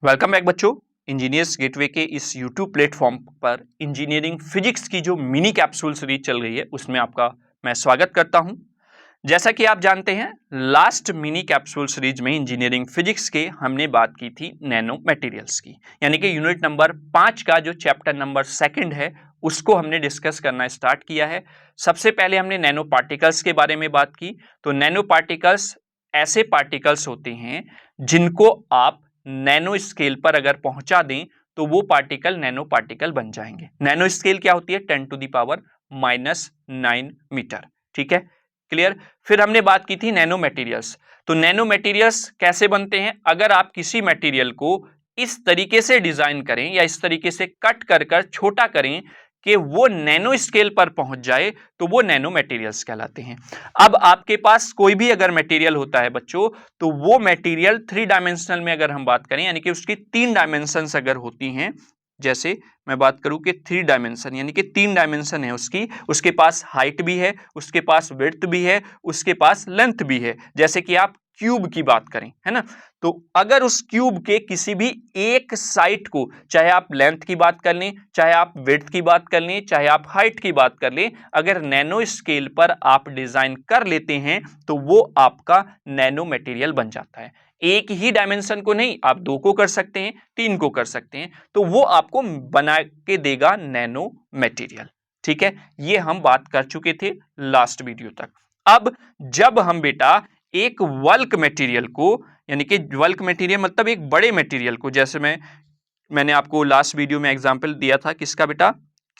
Welcome back बच्चों। Engineers gateway के इस यूट्यूब प्लेटफॉर्म पर इंजीनियरिंग फिजिक्स की जो मिनी कैप्सूल सीरीज चल रही है उसमें आपका मैं स्वागत करता हूं। जैसा कि आप जानते हैं, लास्ट मिनी कैप्सूल सीरीज में इंजीनियरिंग फिजिक्स के हमने बात की थी नैनो मटेरियल्स की, यानी कि यूनिट नंबर 5 का जो चैप्टर नंबर 2 है उसको हमने डिस्कस करना स्टार्ट किया है। सबसे पहले हमने नैनो पार्टिकल्स के बारे में बात की। तो नैनो पार्टिकल्स ऐसे पार्टिकल्स होते हैं जिनको आप नैनो स्केल पर अगर पहुंचा दें तो वो पार्टिकल नैनो पार्टिकल बन जाएंगे। नैनो स्केल क्या होती है? 10⁻⁹ मीटर। ठीक है, क्लियर। फिर हमने बात की थी नैनो मटेरियल्स। तो नैनो मटेरियल्स कैसे बनते हैं? अगर आप किसी मटेरियल को इस तरीके से डिजाइन करें या इस तरीके से कट कर कर छोटा करें कि वो नैनो स्केल पर पहुंच जाए तो वो नैनो मटेरियल्स कहलाते हैं। अब आपके पास कोई भी अगर मटेरियल होता है बच्चों, तो वो मटेरियल 3 डायमेंशनल में अगर हम बात करें, यानी कि उसकी 3 डायमेंशंस अगर होती हैं, जैसे मैं बात करूं कि 3 डायमेंशन यानी कि 3 डायमेंशन है उसकी, उसके पास हाइट भी है, उसके पास विड्थ भी है, उसके पास लेंथ भी है। जैसे कि आप क्यूब की बात करें, है ना, तो अगर उस क्यूब के किसी भी एक साइड को, चाहे आप लेंथ की बात कर लें, चाहे आप विड्थ की बात कर लें, चाहे आप हाइट की बात कर लें, अगर नैनो स्केल पर आप डिजाइन कर लेते हैं तो वो आपका नैनो मटेरियल बन जाता है। एक ही डायमेंशन को नहीं, आप 2 को कर सकते हैं, 3 को कर सकते हैं, तो वो आपको बना के देगा नैनो मटेरियल। ठीक है, ये हम बात कर चुके थे लास्ट वीडियो तक। अब जब हम बेटा एक बल्क मटेरियल को, यानी कि बल्क मटेरियल मतलब एक बड़े मटेरियल को, जैसे मैंने आपको लास्ट वीडियो में एग्जांपल दिया था किसका बेटा?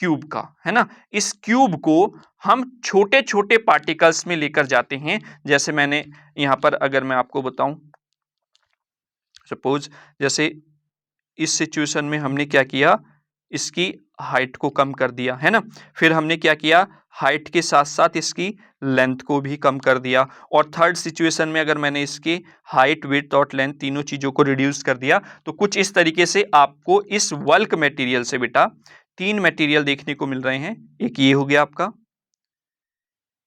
क्यूब का, है ना। इस क्यूब को हम छोटे छोटे पार्टिकल्स में लेकर जाते हैं। जैसे मैंने यहां पर अगर मैं आपको बताऊं, सपोज जैसे इस सिचुएशन में हमने क्या किया, इसकी हाइट को कम कर दिया, है ना। फिर हमने क्या किया, हाइट के साथ साथ इसकी लेंथ को भी कम कर दिया। और थर्ड सिचुएशन में अगर मैंने इसकी हाइट, विड्थ और लेंथ तीनों चीजों को रिड्यूस कर दिया, तो कुछ इस तरीके से आपको इस बल्क मटेरियल से बेटा 3 मटेरियल देखने को मिल रहे हैं। एक ये हो गया आपका,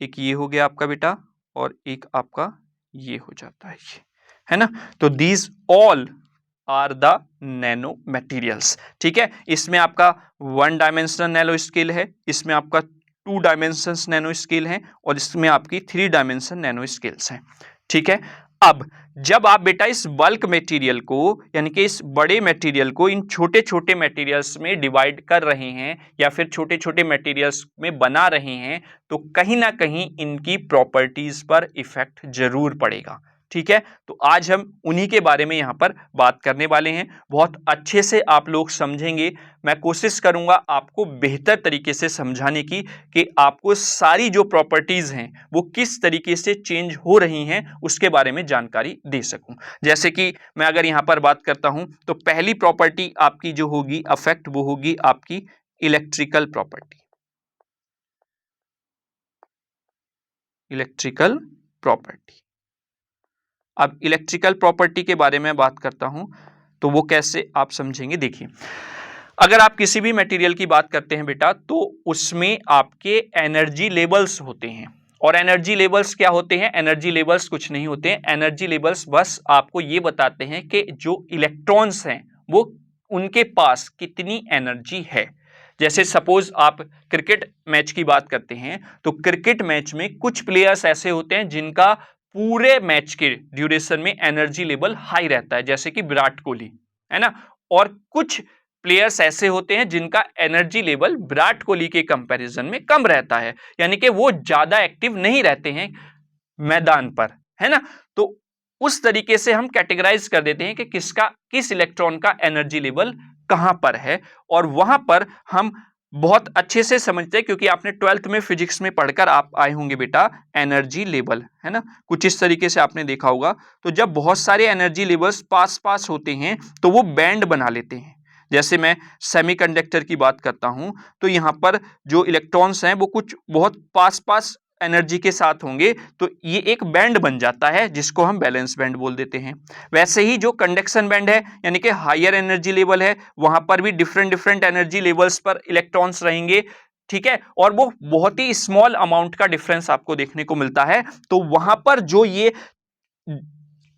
एक ये हो गया आपका बेटा, और एक आपका ये हो जाता है, ये, है ना। तो these all are the nano materials. ठीक है, इसमें आपका 1 डायमेंशनल नैनो स्केल है, इसमें आपका 2 डायमेंशन नैनो स्केल है, और इसमें आपकी 3 डायमेंशन नैनो स्केल्स हैं। ठीक है, अब जब आप बेटा इस बल्क मटेरियल को, यानी कि इस बड़े मटेरियल को इन छोटे छोटे मटेरियल्स में डिवाइड कर रहे हैं या फिर छोटे छोटे मटेरियल्स में बना रहे हैं, तो कहीं ना कहीं इनकी प्रॉपर्टीज पर इफेक्ट जरूर पड़ेगा। ठीक है, तो आज हम उन्हीं के बारे में यहां पर बात करने वाले हैं। बहुत अच्छे से आप लोग समझेंगे। मैं कोशिश करूंगा आपको बेहतर तरीके से समझाने की, कि आपको सारी जो प्रॉपर्टीज हैं वो किस तरीके से चेंज हो रही हैं उसके बारे में जानकारी दे सकूं। जैसे कि मैं अगर यहां पर बात करता हूं, तो पहली प्रॉपर्टी आपकी जो होगी अफेक्ट, वो होगी आपकी इलेक्ट्रिकल प्रॉपर्टी। Electrical property. अब इलेक्ट्रिकल प्रॉपर्टी के बारे में बात करता हूं, तो वो कैसे आप समझेंगे, देखिए। अगर आप किसी भी मटेरियल की बात करते हैं बेटा, तो उसमें आपके एनर्जी लेवल्स होते हैं। और एनर्जी लेवल्स क्या होते हैं? एनर्जी लेवल्स कुछ नहीं होते हैं। एनर्जी लेवल्स बस आपको ये बताते हैं कि जो इलेक्ट्रॉन्स हैं वो, उनके पास कितनी एनर्जी है। जैसे सपोज आप क्रिकेट मैच की बात करते हैं, तो क्रिकेट मैच में कुछ प्लेयर्स ऐसे होते हैं जिनका पूरे मैच के ड्यूरेशन में एनर्जी लेवल हाई रहता है, जैसे कि विराट कोहली, है ना। और कुछ प्लेयर्स ऐसे होते हैं जिनका एनर्जी लेवल विराट कोहली के कंपैरिजन में कम रहता है, यानी कि वो ज्यादा एक्टिव नहीं रहते हैं मैदान पर, है ना। तो उस तरीके से हम कैटेगराइज कर देते हैं कि किस इलेक्ट्रॉन का एनर्जी लेवल कहां पर है, और वहां पर हम बहुत अच्छे से समझते हैं, क्योंकि आपने 12th में फिजिक्स में पढ़कर आप आए होंगे बेटा एनर्जी लेवल, है ना। कुछ इस तरीके से आपने देखा होगा। तो जब बहुत सारे एनर्जी लेवल्स पास पास होते हैं तो वो बैंड बना लेते हैं। जैसे मैं सेमीकंडक्टर की बात करता हूं, तो यहां पर जो इलेक्ट्रॉन्स हैं वो कुछ बहुत पास पास एनर्जी के साथ होंगे, तो ये एक बैंड बन जाता है जिसको हम बैलेंस बैंड बोल देते हैं। वैसे ही जो कंडक्शन बैंड है, यानी कि हायर एनर्जी लेवल है, वहां पर भी डिफरेंट डिफरेंट एनर्जी लेवल्स पर इलेक्ट्रॉन्स रहेंगे। ठीक है, और वो बहुत ही स्मॉल अमाउंट का डिफरेंस आपको देखने को मिलता है। तो वहां पर जो ये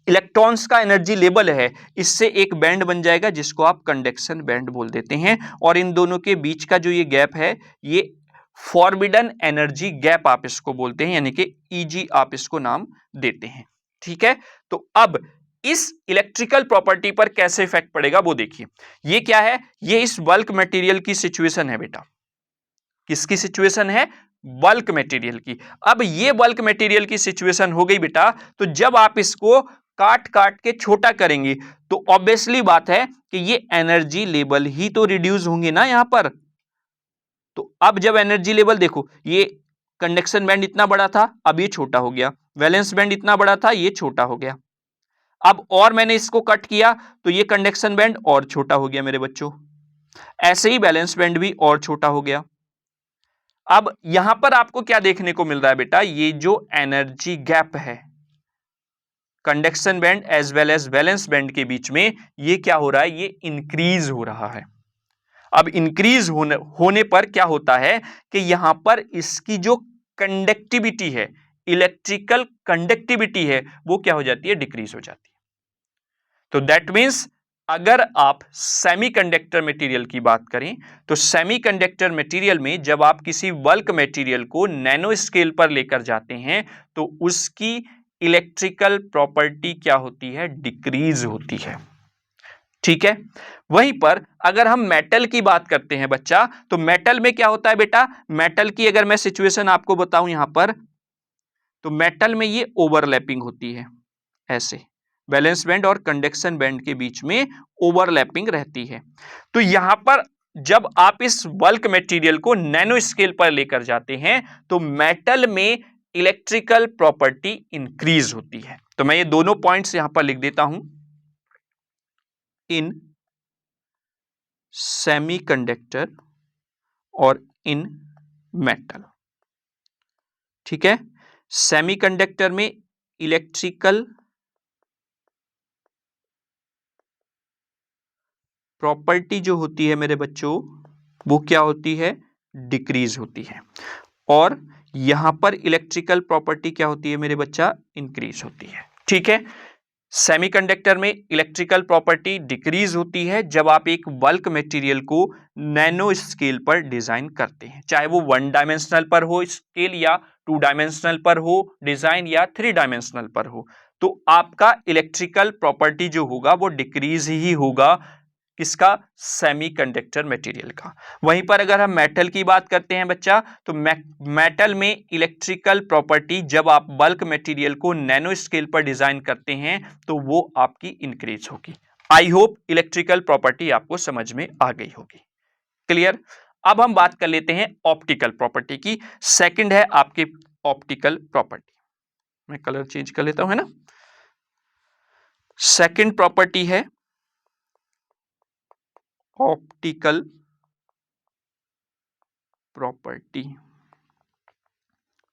इलेक्ट्रॉन्स का एनर्जी लेवल है, इससे एक बैंड बन जाएगा जिसको आप कंडक्शन बैंड बोल देते हैं, और इन दोनों के बीच का जो ये गैप है ये फॉरबिडन एनर्जी गैप आप इसको बोलते हैं, यानी कि ईजी आप इसको नाम देते हैं। ठीक है, तो अब इस इलेक्ट्रिकल प्रॉपर्टी पर कैसे इफेक्ट पड़ेगा वो देखिए। ये क्या है, ये इस बल्क मटेरियल की सिचुएशन है बेटा। किसकी सिचुएशन है? बल्क मटेरियल की। अब ये बल्क मटेरियल की सिचुएशन हो गई बेटा, तो जब आप इसको काट काट के छोटा करेंगे तो ऑब्वियसली बात है कि ये एनर्जी लेवल ही तो रिड्यूस होंगे ना यहां पर। तो अब जब एनर्जी लेवल देखो, ये कंडक्शन बैंड इतना बड़ा था, अब ये छोटा हो गया, वैलेंस बैंड इतना बड़ा था, ये छोटा हो गया। अब और मैंने इसको कट किया तो ये कंडक्शन बैंड और छोटा हो गया मेरे बच्चों, ऐसे ही बैलेंस बैंड भी और छोटा हो गया। अब यहां पर आपको क्या देखने को मिल रहा है बेटा, ये जो एनर्जी गैप है conduction band as well as valence band के बीच में, ये क्या हो रहा है, ये इंक्रीज हो रहा है। अब इंक्रीज होने पर क्या होता है कि यहां पर इसकी जो कंडक्टिविटी है, इलेक्ट्रिकल कंडक्टिविटी है, वो क्या हो जाती है, डिक्रीज हो जाती है। तो दैट मीन्स अगर आप सेमीकंडक्टर मटेरियल की बात करें तो सेमीकंडक्टर मटेरियल में जब आप किसी बल्क मटेरियल को नैनो स्केल पर लेकर जाते हैं तो उसकी इलेक्ट्रिकल प्रॉपर्टी क्या होती है, डिक्रीज होती है। ठीक है, वहीं पर अगर हम मेटल की बात करते हैं बच्चा, तो मेटल में क्या होता है बेटा, मेटल की अगर मैं सिचुएशन आपको बताऊं यहां पर, तो मेटल में ये ओवरलैपिंग होती है, ऐसे बैलेंस बैंड और कंडक्शन बैंड के बीच में ओवरलैपिंग रहती है। तो यहां पर जब आप इस बल्क मटेरियल को नैनो स्केल पर लेकर जाते हैं तो मेटल में इलेक्ट्रिकल प्रॉपर्टी इंक्रीज होती है। तो मैं ये दोनों पॉइंट्स यहां पर लिख देता हूं, इन सेमीकंडक्टर और इन मेटल। ठीक है, सेमीकंडक्टर में इलेक्ट्रिकल प्रॉपर्टी जो होती है मेरे बच्चों, वो क्या होती है, डिक्रीज होती है, और यहां पर इलेक्ट्रिकल प्रॉपर्टी क्या होती है मेरे बच्चा, इंक्रीज होती है। ठीक है, सेमीकंडक्टर में इलेक्ट्रिकल प्रॉपर्टी डिक्रीज होती है जब आप एक बल्क मटेरियल को नैनो स्केल पर डिजाइन करते हैं, चाहे वो 1 डायमेंशनल पर हो स्केल, या 2 डायमेंशनल पर हो डिजाइन, या 3 डायमेंशनल पर हो, तो आपका इलेक्ट्रिकल प्रॉपर्टी जो होगा वो डिक्रीज ही होगा, किसका, सेमीकंडक्टर मटेरियल का। वहीं पर अगर हम मेटल की बात करते हैं बच्चा, तो मेटल में इलेक्ट्रिकल प्रॉपर्टी जब आप बल्क मटेरियल को नैनो स्केल पर डिजाइन करते हैं तो वो आपकी इंक्रीज होगी। आई होप इलेक्ट्रिकल प्रॉपर्टी आपको समझ में आ गई होगी। क्लियर। अब हम बात कर लेते हैं ऑप्टिकल प्रॉपर्टी की। सेकंड है आपकी ऑप्टिकल प्रॉपर्टी, मैं कलर चेंज कर लेता हूं, है ना। सेकंड प्रॉपर्टी है ऑप्टिकल प्रॉपर्टी।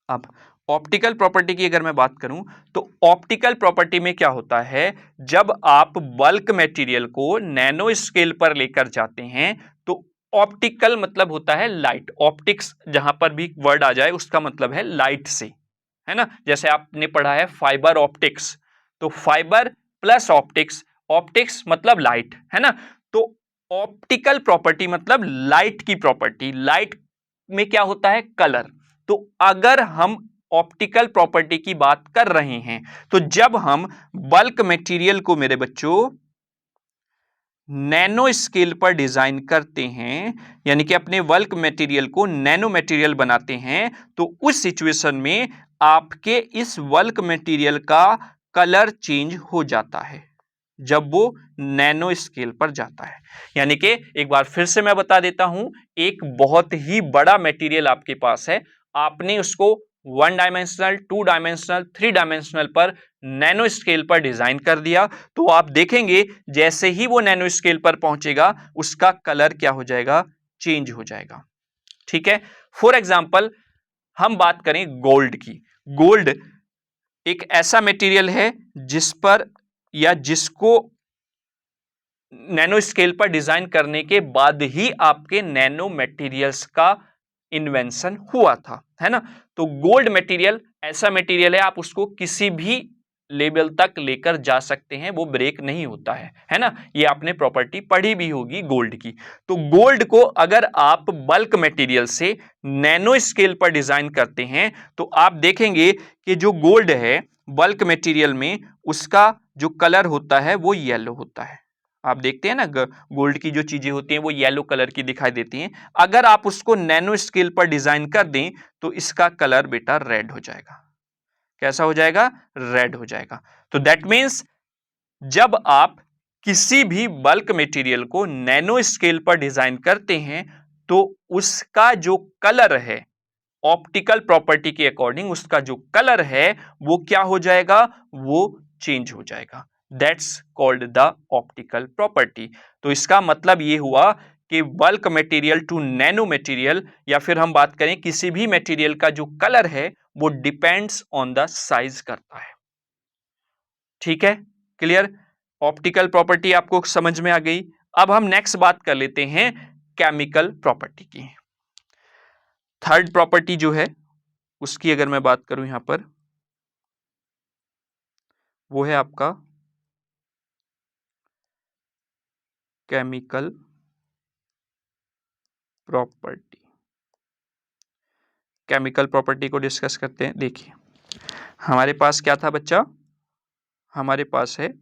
अब ऑप्टिकल प्रॉपर्टी की अगर मैं बात करूं तो ऑप्टिकल प्रॉपर्टी में क्या होता है, जब आप बल्क मटेरियल को नैनो स्केल पर लेकर जाते हैं तो ऑप्टिकल मतलब होता है लाइट, ऑप्टिक्स जहां पर भी वर्ड आ जाए उसका मतलब है लाइट से, है ना। जैसे आपने पढ़ा है फाइबर ऑप्टिक्स, तो फाइबर प्लस ऑप्टिक्स, ऑप्टिक्स मतलब लाइट, है ना। तो ऑप्टिकल प्रॉपर्टी मतलब लाइट की प्रॉपर्टी, लाइट में क्या होता है, कलर। तो अगर हम ऑप्टिकल प्रॉपर्टी की बात कर रहे हैं तो जब हम बल्क मटेरियल को मेरे बच्चों नैनो स्केल पर डिजाइन करते हैं, यानी कि अपने बल्क मटेरियल को नैनो मटेरियल बनाते हैं, तो उस सिचुएशन में आपके इस बल्क मटेरियल का कलर चेंज हो जाता है जब वो नैनो स्केल पर जाता है। यानी कि एक बार फिर से मैं बता देता हूं, एक बहुत ही बड़ा मटेरियल आपके पास है, आपने उसको 1 डायमेंशनल, 2 डायमेंशनल, 3 डायमेंशनल पर नैनो स्केल पर डिजाइन कर दिया, तो आप देखेंगे जैसे ही वो नैनो स्केल पर पहुंचेगा उसका कलर क्या हो जाएगा, चेंज हो जाएगा। ठीक है, फॉर एग्जाम्पल हम बात करें गोल्ड की। गोल्ड एक ऐसा मटेरियल है जिस पर या जिसको नैनो स्केल पर डिजाइन करने के बाद ही आपके नैनो मटेरियल्स का इन्वेंशन हुआ था, है ना। तो गोल्ड मटेरियल ऐसा मटेरियल है, आप उसको किसी भी लेवल तक लेकर जा सकते हैं, वो ब्रेक नहीं होता है ना। ये आपने प्रॉपर्टी पढ़ी भी होगी गोल्ड की। तो गोल्ड को अगर आप बल्क मटेरियल से नैनो स्केल पर डिजाइन करते हैं तो आप देखेंगे कि जो गोल्ड है बल्क मटेरियल में उसका जो कलर होता है वो येलो होता है। आप देखते हैं ना गोल्ड की जो चीजें होती हैं वो येलो कलर की दिखाई देती हैं। अगर आप उसको नैनो स्केल पर डिजाइन कर दें तो इसका कलर बेटा रेड हो जाएगा। कैसा हो जाएगा? रेड हो जाएगा। तो दैट मीन्स जब आप किसी भी बल्क मटेरियल को नैनो स्केल पर डिजाइन करते हैं तो उसका जो कलर है ऑप्टिकल प्रॉपर्टी के अकॉर्डिंग उसका जो कलर है वो क्या हो जाएगा? वो चेंज हो जाएगा। That's called the optical property. तो इसका मतलब ये हुआ कि bulk material to nano material, या फिर हम बात करें किसी भी मटेरियल का जो कलर है वो डिपेंड्स ऑन द साइज करता है। ठीक है, क्लियर? ऑप्टिकल प्रॉपर्टी आपको समझ में आ गई। अब हम नेक्स्ट बात कर लेते हैं केमिकल प्रॉपर्टी की। थर्ड प्रॉपर्टी जो है उसकी अगर मैं बात करूं यहां पर, वो है आपका केमिकल प्रॉपर्टी। केमिकल प्रॉपर्टी को डिस्कस करते हैं। देखिए हमारे पास क्या था बच्चा? हमारे पास है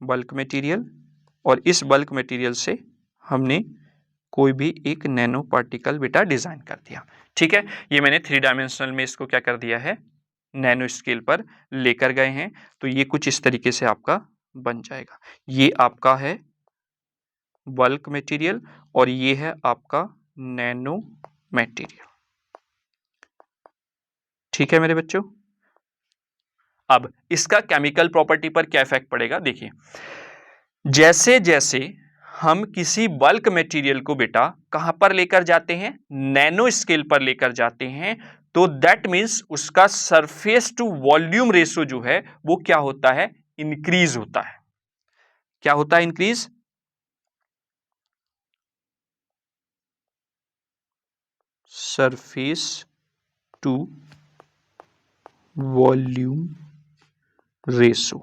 बल्क मटेरियल और इस बल्क मटेरियल से हमने कोई भी एक नैनो पार्टिकल बेटा डिजाइन कर दिया। ठीक है, ये मैंने 3 डायमेंशनल में इसको क्या कर दिया है? नैनो स्केल पर लेकर गए हैं। तो ये कुछ इस तरीके से आपका बन जाएगा। ये आपका है बल्क मटेरियल और ये है आपका नैनो मटेरियल। ठीक है मेरे बच्चों, अब इसका केमिकल प्रॉपर्टी पर क्या इफेक्ट पड़ेगा? देखिए जैसे जैसे हम किसी बल्क मटेरियल को बेटा कहां पर लेकर जाते हैं? नैनो स्केल पर लेकर जाते हैं, तो दैट मीन्स उसका सरफेस टू वॉल्यूम रेशो जो है वो क्या होता है? इंक्रीज होता है। क्या होता है? Increase. Surface to volume ratio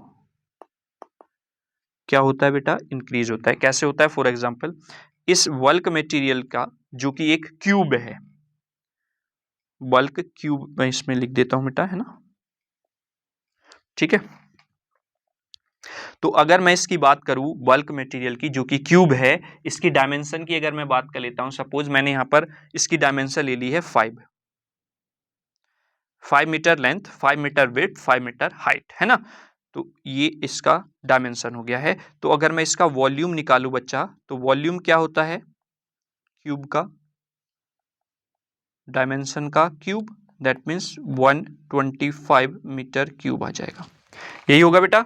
क्या होता है बेटा? इंक्रीज होता है। कैसे होता है? फॉर एग्जांपल इस बल्क मटेरियल का जो कि एक क्यूब है, बल्क क्यूब मैं इसमें लिख देता हूं बेटा, है ना? ठीक है, तो अगर मैं इसकी बात करूं बल्क मटेरियल की जो कि क्यूब है, इसकी डायमेंशन की अगर मैं बात कर लेता हूं, सपोज मैंने यहां पर इसकी डायमेंशन ले ली है 5 metre length, 5 metre width, 5 metre height, है ना? तो ये इसका डायमेंशन हो गया है। तो अगर मैं इसका वॉल्यूम निकालूं बच्चा, तो वॉल्यूम क्या होता है? क्यूब का डायमेंशन का cube, that means 125 metre cube आ जाएगा। यही होगा बेटा,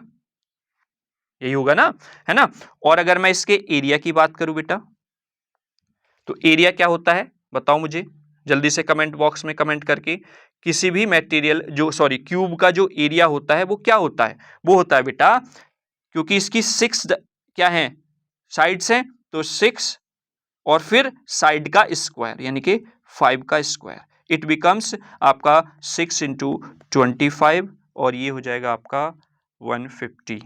यही होगा ना, है ना? और अगर मैं इसके एरिया की बात करूं बेटा, तो एरिया क्या होता है बताओ मुझे जल्दी से कमेंट बॉक्स में कमेंट करके। किसी भी मटेरियल जो क्यूब का जो एरिया होता है वो क्या होता है? वो होता है बेटा, क्योंकि इसकी 6 क्या है? साइड्स हैं, तो 6 और फिर साइड का स्क्वायर यानी कि 5 का स्क्वायर, इट बिकम्स आपका 6 इंटू 25 और ये हो जाएगा आपका 150।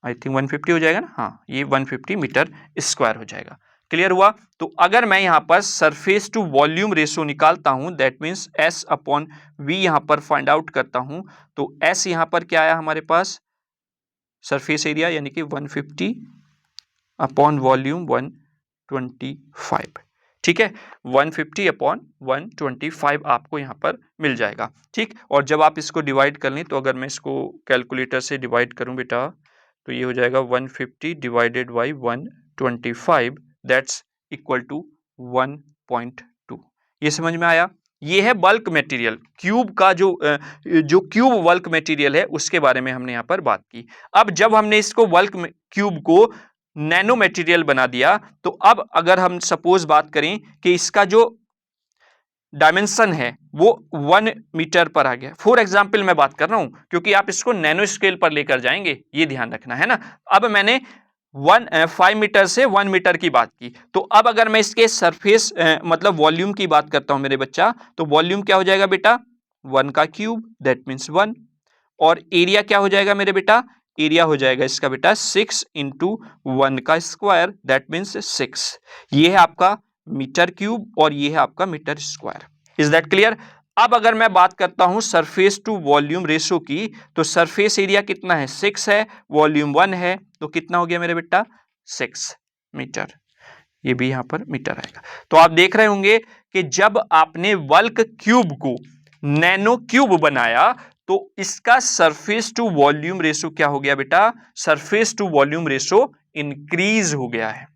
आई थिंक 150 हो जाएगा ना? हाँ, ये 150 मीटर स्क्वायर हो जाएगा। क्लियर हुआ? तो अगर मैं यहां पर सरफेस टू वॉल्यूम रेशो निकालता हूं, that means S upon V यहां पर फाइंड आउट करता हूं, तो S यहां पर क्या आया हमारे पास? सरफेस एरिया यानी कि 150 अपॉन वॉल्यूम 125। ठीक है, 150 अपॉन 125 आपको यहां पर मिल जाएगा। ठीक, और जब आप इसको डिवाइड कर लें, तो अगर मैं इसको कैलकुलेटर से डिवाइड करूं बेटा, तो ये हो जाएगा 150 divided by 125, that's equal to 1.2। ये समझ में आया? ये है बल्क मटेरियल, क्यूब का जो क्यूब बल्क मटेरियल है उसके बारे में हमने यहां पर बात की। अब जब हमने इसको बल्क क्यूब को नैनो मटेरियल बना दिया, तो अब अगर हम सपोज बात करें कि इसका जो डायमेंशन है वो 1 मीटर पर आ गया, फॉर एग्जांपल मैं बात कर रहा हूं, क्योंकि आप इसको नैनो स्केल पर लेकर जाएंगे, ये ध्यान रखना है ना। अब मैंने 5 मीटर से 1 मीटर की बात की, तो अब अगर मैं इसके सरफेस मतलब वॉल्यूम की बात करता हूं मेरे बच्चा, तो वॉल्यूम क्या हो जाएगा बेटा? 1 का क्यूब, दैट मीन्स 1, और एरिया क्या हो जाएगा मेरे बेटा, एरिया हो जाएगा इसका बेटा 6 इंटू 1 का स्क्वायर, दैट मीन्स 6। ये है आपका मीटर क्यूब और ये है आपका metre square. Is that clear? अब अगर मैं बात करता हूं सरफेस टू वॉल्यूम रेशो की, तो सरफेस एरिया कितना है, 6 है, वॉल्यूम 1 है, तो कितना हो गया मेरे बेटा, 6 मीटर। ये भी यहां पर मीटर आएगा। तो आप देख रहे होंगे कि जब आपने बल्क क्यूब को नैनो क्यूब बनाया तो इसका सरफेस टू वॉल्यूम रेशो क्या हो गया बेटा, surface to volume ratio increase हो गया है।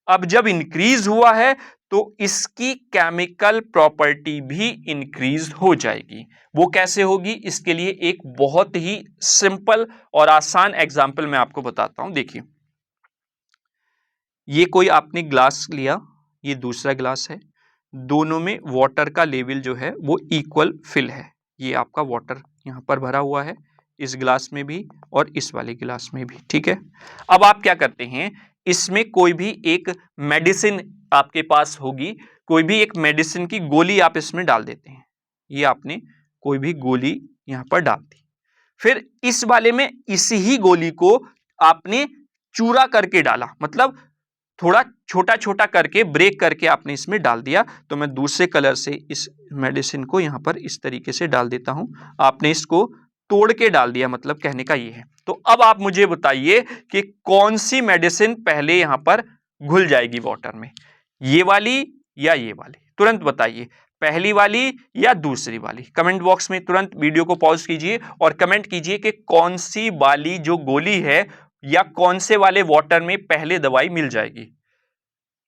अब जब इंक्रीज हुआ है तो इसकी केमिकल प्रॉपर्टी भी इंक्रीज हो जाएगी। वो कैसे होगी, इसके लिए एक बहुत ही सिंपल और आसान एग्जांपल मैं आपको बताता हूं। देखिए, ये कोई आपने ग्लास लिया, ये दूसरा ग्लास है, दोनों में वाटर का लेवल जो है वो इक्वल फिल है। ये आपका वाटर यहां पर भरा हुआ है, इस ग्लास में भी और इस वाले गिलास में भी, ठीक है। अब आप क्या करते हैं, इसमें कोई भी एक मेडिसिन आपके पास होगी, कोई भी एक मेडिसिन की गोली आप इसमें डाल देते हैं। ये आपने कोई भी गोली यहां पर डाल दी, फिर इस वाले में इसी ही गोली को आपने चूरा करके डाला, मतलब थोड़ा छोटा छोटा करके ब्रेक करके आपने इसमें डाल दिया। तो मैं दूसरे कलर से इस मेडिसिन को यहां पर इस तरीके से डाल देता हूं, आपने इसको तोड़ के डाल दिया, मतलब कहने का ये है। तो अब आप मुझे बताइए कि कौन सी मेडिसिन पहले यहां पर घुल जाएगी वाटर में, ये वाली या ये वाली, तुरंत बताइए, पहली वाली या दूसरी वाली। कमेंट बॉक्स में तुरंत वीडियो को पॉज कीजिए और कमेंट कीजिए कि कौन सी वाली जो गोली है या कौन से वाले वाटर में पहले दवाई मिल जाएगी।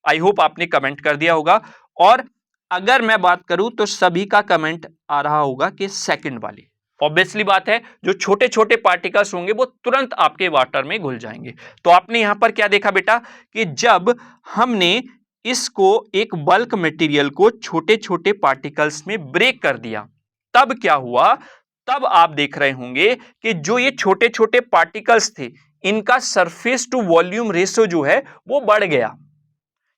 आई होप आपने कमेंट कर दिया होगा, और अगर मैं बात करूं तो सभी का कमेंट आ रहा होगा कि सेकंड वाली। ऑब्वियसली बात है, जो छोटे छोटे पार्टिकल्स होंगे वो तुरंत आपके वाटर में घुल जाएंगे। तो आपने यहां पर क्या देखा बेटा कि जब हमने इसको एक बल्क मटेरियल को छोटे छोटे पार्टिकल्स में ब्रेक कर दिया, तब क्या हुआ, तब आप देख रहे होंगे कि जो ये छोटे छोटे पार्टिकल्स थे, इनका सरफेस टू वॉल्यूम रेशो जो है वो बढ़ गया,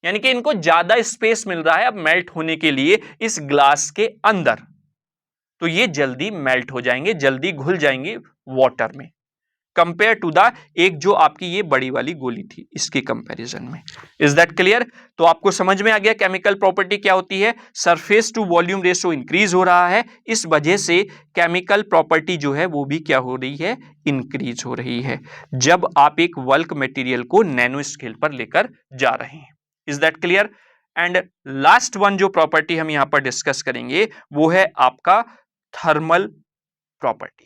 यानी कि इनको ज्यादा स्पेस मिल रहा है अब मेल्ट होने के लिए इस ग्लास के अंदर। तो ये जल्दी मेल्ट हो जाएंगे, जल्दी घुल जाएंगे वाटर में, कंपेयर टू द एक जो आपकी ये बड़ी वाली गोली थी इसके कंपैरिजन में। Is that clear? तो आपको समझ में आ गया केमिकल प्रॉपर्टी क्या होती है, surface to volume ratio increase हो रहा है, इस वजह से केमिकल प्रॉपर्टी जो है वो भी क्या हो रही है, इंक्रीज हो रही है, जब आप एक बल्क मटेरियल को नैनो स्केल पर लेकर जा रहे हैं। Is that clear? And last one जो प्रॉपर्टी हम यहां पर डिस्कस करेंगे वो है आपका थर्मल प्रॉपर्टी।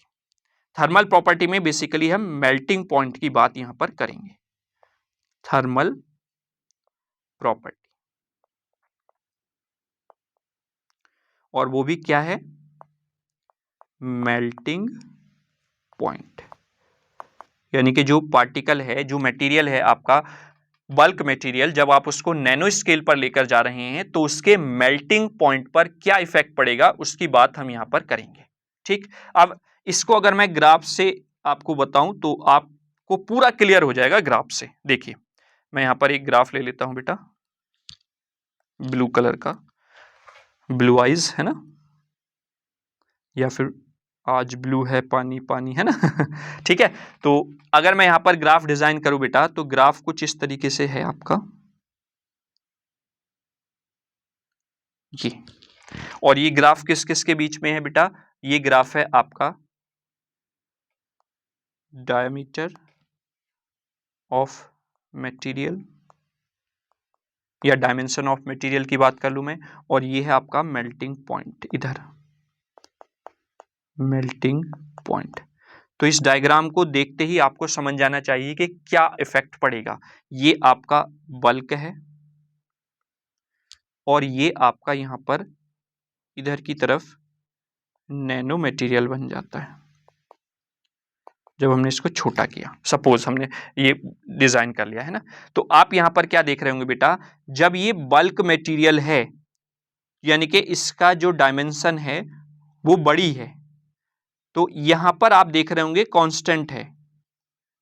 थर्मल प्रॉपर्टी में बेसिकली हम मेल्टिंग पॉइंट की बात यहां पर करेंगे। थर्मल प्रॉपर्टी, और वो भी क्या है, मेल्टिंग पॉइंट, यानी कि जो पार्टिकल है, जो मटेरियल है आपका बल्क मटेरियल, जब आप उसको नैनो स्केल पर लेकर जा रहे हैं तो उसके मेल्टिंग पॉइंट पर क्या इफेक्ट पड़ेगा उसकी बात हम यहां पर करेंगे। ठीक, अब इसको अगर मैं ग्राफ से आपको बताऊं तो आपको पूरा क्लियर हो जाएगा ग्राफ से। देखिए, मैं यहां पर एक ग्राफ ले लेता हूं बेटा, ब्लू कलर का, ब्लू आइज है ना, या फिर आज ब्लू है, पानी पानी है ना ठीक है। तो अगर मैं यहां पर ग्राफ डिजाइन करूं बेटा तो ग्राफ कुछ इस तरीके से है आपका ये, और ये ग्राफ किस किस के बीच में है बेटा, ये ग्राफ है आपका डायमीटर ऑफ मटेरियल या डायमेंशन ऑफ मटेरियल की बात कर लूं मैं, और ये है आपका मेल्टिंग पॉइंट, इधर मेल्टिंग पॉइंट। तो इस डायग्राम को देखते ही आपको समझ जाना चाहिए कि क्या इफेक्ट पड़ेगा। ये आपका बल्क है और ये आपका यहां पर इधर की तरफ नैनो मटेरियल बन जाता है जब हमने इसको छोटा किया, सपोज हमने ये डिजाइन कर लिया है ना। तो आप यहां पर क्या देख रहे होंगे बेटा, जब ये बल्क मटेरियल है यानी कि इसका जो डायमेंशन है वो बड़ी है, तो यहां पर आप देख रहे होंगे कांस्टेंट है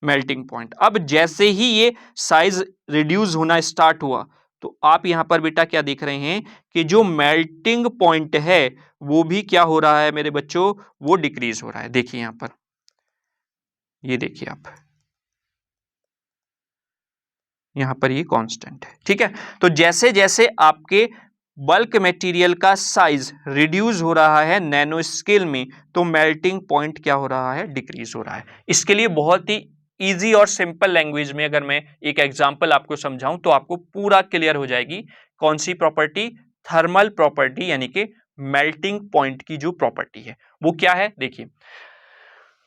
मेल्टिंग पॉइंट। अब जैसे ही ये साइज रिड्यूस होना स्टार्ट हुआ तो आप यहां पर बेटा क्या देख रहे हैं कि जो मेल्टिंग पॉइंट है वो भी क्या हो रहा है मेरे बच्चों, वो डिक्रीज हो रहा है। देखिए यहां पर ये देखिए आप, यहां पर ये कांस्टेंट है, ठीक है। तो जैसे जैसे आपके बल्क मटेरियल का साइज रिड्यूस हो रहा है नैनो स्केल में, तो मेल्टिंग पॉइंट क्या हो रहा है, डिक्रीज हो रहा है। इसके लिए बहुत ही इजी और सिंपल लैंग्वेज में अगर मैं एक एग्जांपल आपको समझाऊं तो आपको पूरा क्लियर हो जाएगी। कौन सी प्रॉपर्टी, थर्मल प्रॉपर्टी, यानी कि मेल्टिंग पॉइंट की जो प्रॉपर्टी है वो क्या है। देखिए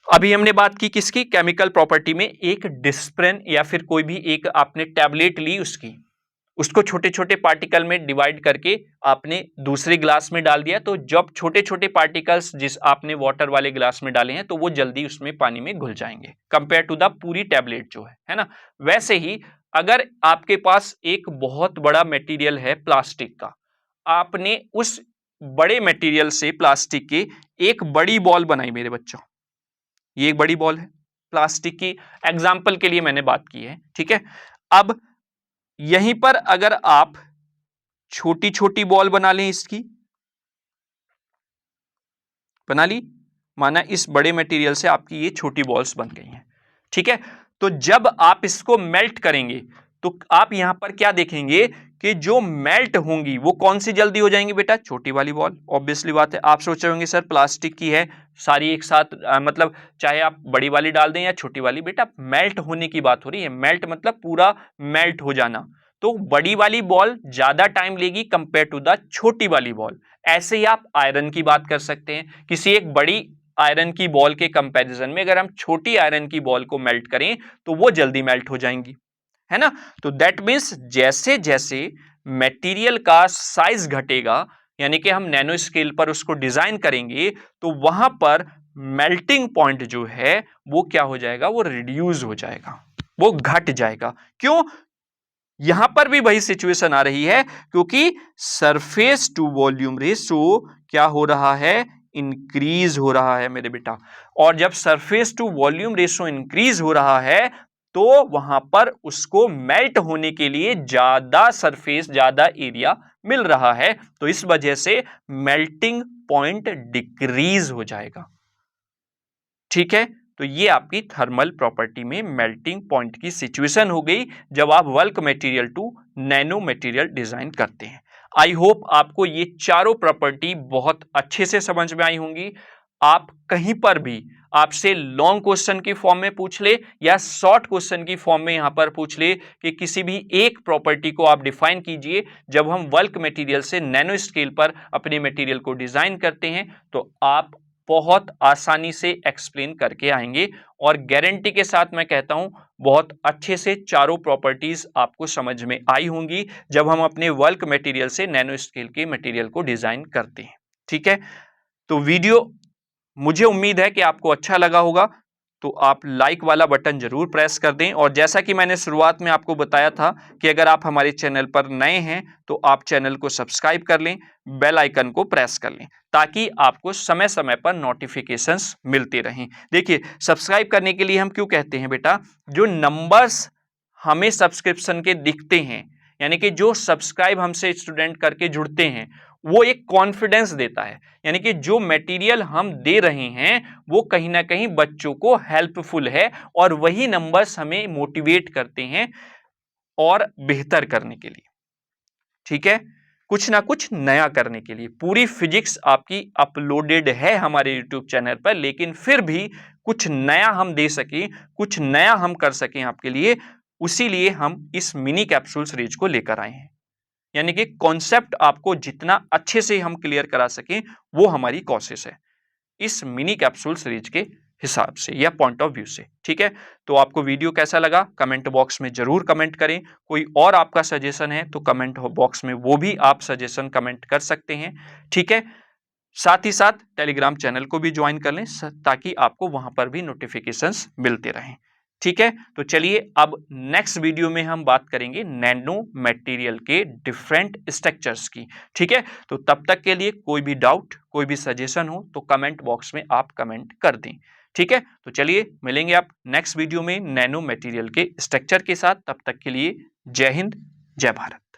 अभी हमने बात की किसकी, केमिकल प्रॉपर्टी में, एक डिस्प्रिन या फिर कोई भी एक आपने टैबलेट ली, उसको छोटे छोटे पार्टिकल में डिवाइड करके आपने दूसरे ग्लास में डाल दिया, तो जब छोटे छोटे पार्टिकल्स जिस आपने वाटर वाले ग्लास में डाले हैं तो वो जल्दी उसमें पानी में घुल जाएंगे कंपेयर टू द पूरी टैबलेट जो है ना। वैसे ही अगर आपके पास एक बहुत बड़ा मटेरियल है प्लास्टिक का, आपने उस बड़े मटेरियल से प्लास्टिक की एक बड़ी बॉल बनाई मेरे बच्चों, ये एक बड़ी बॉल है प्लास्टिक की, एग्जाम्पल के लिए मैंने बात की है, ठीक है। अब यहीं पर अगर आप छोटी छोटी बॉल बना लें, इसकी बना ली, माना इस बड़े मटेरियल से आपकी ये छोटी बॉल्स बन गई हैं, ठीक है। तो जब आप इसको मेल्ट करेंगे तो आप यहां पर क्या देखेंगे कि जो मेल्ट होंगी वो कौन सी जल्दी हो जाएंगी बेटा, छोटी वाली बॉल। ऑब्वियसली बात है, आप सोच रहे होंगे सर प्लास्टिक की है सारी एक साथ, मतलब चाहे आप बड़ी वाली डाल दें या छोटी वाली, बेटा मेल्ट होने की बात हो रही है। मेल्ट मतलब पूरा मेल्ट हो जाना, तो बड़ी वाली बॉल ज्यादा टाइम लेगी कंपेयर टू द छोटी वाली बॉल। ऐसे ही आप आयरन की बात कर सकते हैं, किसी एक बड़ी आयरन की बॉल के कंपैरिजन में अगर हम छोटी आयरन की बॉल को मेल्ट करें तो वो जल्दी मेल्ट हो जाएंगी, है ना। तो दैट मीन्स जैसे जैसे मटेरियल का साइज घटेगा, यानी कि हम नैनो स्केल पर उसको डिजाइन करेंगे, तो वहां पर मेल्टिंग पॉइंट जो है वो क्या हो जाएगा, वो रिड्यूस हो जाएगा, वो घट जाएगा। क्यों, यहां पर भी वही सिचुएशन आ रही है, क्योंकि सरफेस टू वॉल्यूम रेशो क्या हो रहा है, इंक्रीज हो रहा है मेरे बेटा। और जब surface to volume ratio increase हो रहा है तो वहां पर उसको मेल्ट होने के लिए ज्यादा सरफेस, ज्यादा एरिया मिल रहा है, तो इस वजह से मेल्टिंग पॉइंट डिक्रीज हो जाएगा, ठीक है। तो ये आपकी थर्मल प्रॉपर्टी में मेल्टिंग पॉइंट की सिचुएशन हो गई जब आप bulk material to nano material design करते हैं। आई होप आपको ये चारों प्रॉपर्टी बहुत अच्छे से समझ में आई होंगी। आप कहीं पर भी आपसे लॉन्ग क्वेश्चन की फॉर्म में पूछ ले या शॉर्ट क्वेश्चन की फॉर्म में यहां पर पूछ ले कि किसी भी एक प्रॉपर्टी को आप डिफाइन कीजिए जब हम बल्क मटेरियल से नैनो स्केल पर अपने मटेरियल को डिजाइन करते हैं, तो आप बहुत आसानी से एक्सप्लेन करके आएंगे। और गारंटी के साथ मैं कहता हूं बहुत अच्छे से चारों प्रॉपर्टीज आपको समझ में आई होंगी जब हम अपने बल्क मटेरियल से नैनो स्केल के मटेरियल को डिजाइन करते हैं, ठीक है। तो वीडियो मुझे उम्मीद है कि आपको अच्छा लगा होगा, तो आप लाइक वाला बटन जरूर प्रेस कर दें। और जैसा कि मैंने शुरुआत में आपको बताया था कि अगर आप हमारे चैनल पर नए हैं तो आप चैनल को सब्सक्राइब कर लें, बेल आइकन को प्रेस कर लें, ताकि आपको समय समय पर नोटिफिकेशंस मिलते रहें। देखिए सब्सक्राइब करने के लिए हम क्यों कहते हैं बेटा, जो नंबर्स हमें सब्सक्रिप्शन के दिखते हैं, यानी कि जो सब्सक्राइब हमसे स्टूडेंट करके जुड़ते हैं, वो एक कॉन्फिडेंस देता है, यानी कि जो मटेरियल हम दे रहे हैं वो कहीं ना कहीं बच्चों को हेल्पफुल है, और वही नंबर्स हमें मोटिवेट करते हैं और बेहतर करने के लिए, ठीक है, कुछ ना कुछ नया करने के लिए। पूरी फिजिक्स आपकी अपलोडेड है हमारे यूट्यूब चैनल पर, लेकिन फिर भी कुछ नया हम दे सकें, कुछ नया हम कर सकें आपके लिए, उसी लिए हम इस मिनी कैप्सूल सीरीज को लेकर आए हैं। यानी कि कॉन्सेप्ट आपको जितना अच्छे से हम क्लियर करा सकें वो हमारी कोशिश है इस मिनी कैप्सूल सीरीज के हिसाब से या पॉइंट ऑफ व्यू से, ठीक है। तो आपको वीडियो कैसा लगा कमेंट बॉक्स में जरूर कमेंट करें। कोई और आपका सजेशन है तो कमेंट बॉक्स में वो भी आप सजेशन कमेंट कर सकते हैं, ठीक है। साथ ही साथ टेलीग्राम चैनल को भी ज्वाइन कर लें ताकि आपको वहां पर भी नोटिफिकेशंस मिलते रहें, ठीक है। तो चलिए अब नेक्स्ट वीडियो में हम बात करेंगे नैनो मटेरियल के डिफरेंट स्ट्रक्चर्स की, ठीक है। तो तब तक के लिए कोई भी डाउट, कोई भी सजेशन हो तो कमेंट बॉक्स में आप कमेंट कर दें, ठीक है। तो चलिए मिलेंगे आप नेक्स्ट वीडियो में नैनो मटेरियल के स्ट्रक्चर के साथ, तब तक के लिए जय हिंद, जय भारत।